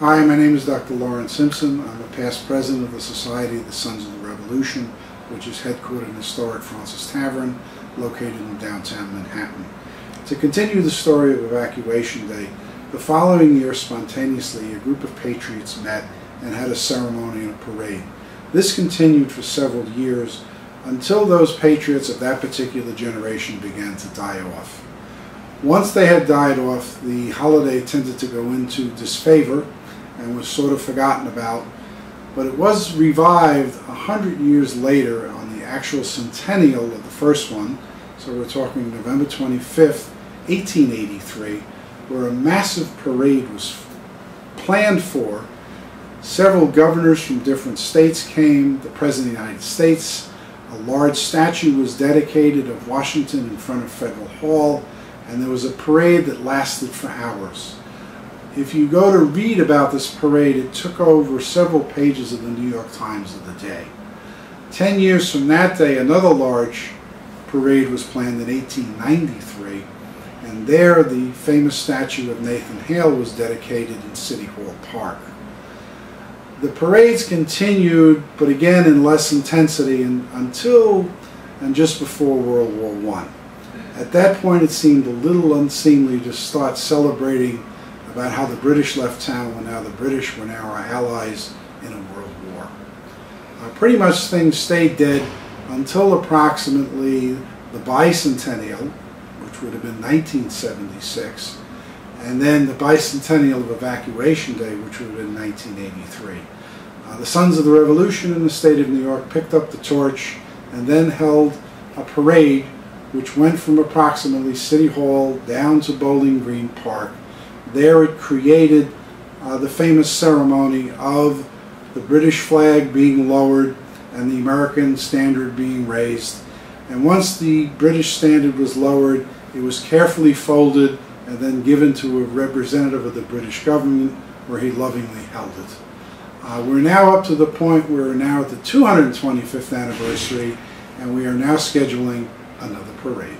Hi, my name is Dr. Lawrence Simpson. I'm a past president of the Society of the Sons of the Revolution, which is headquartered in historic Francis Tavern, located in downtown Manhattan. To continue the story of Evacuation Day, the following year, spontaneously, a group of patriots met and had a ceremony and a parade. This continued for several years until those patriots of that particular generation began to die off. Once they had died off, the holiday tended to go into disfavor and was sort of forgotten about, but it was revived 100 years later on the actual centennial of the first one, so we're talking November 25th, 1883, where a massive parade was planned for. Several governors from different states came, the President of the United States, a large statue was dedicated of Washington in front of Federal Hall, and there was a parade that lasted for hours. If you go to read about this parade, it took over several pages of the New York Times of the day. 10 years from that day, another large parade was planned in 1893, and there the famous statue of Nathan Hale was dedicated in City Hall Park. The parades continued, but again in less intensity until and just before World War I. At that point, it seemed a little unseemly to start celebrating about how the British left town when now the British were now our allies in a world war. Pretty much things stayed dead until approximately the bicentennial, which would have been 1976, and then the bicentennial of Evacuation Day, which would have been 1983. The Sons of the Revolution in the state of New York picked up the torch and then held a parade which went from approximately City Hall down to Bowling Green Park. There it created the famous ceremony of the British flag being lowered and the American standard being raised. And once the British standard was lowered, it was carefully folded and then given to a representative of the British government, where he lovingly held it. We're now up to the point where we're now at the 225th anniversary, and we are now scheduling another parade.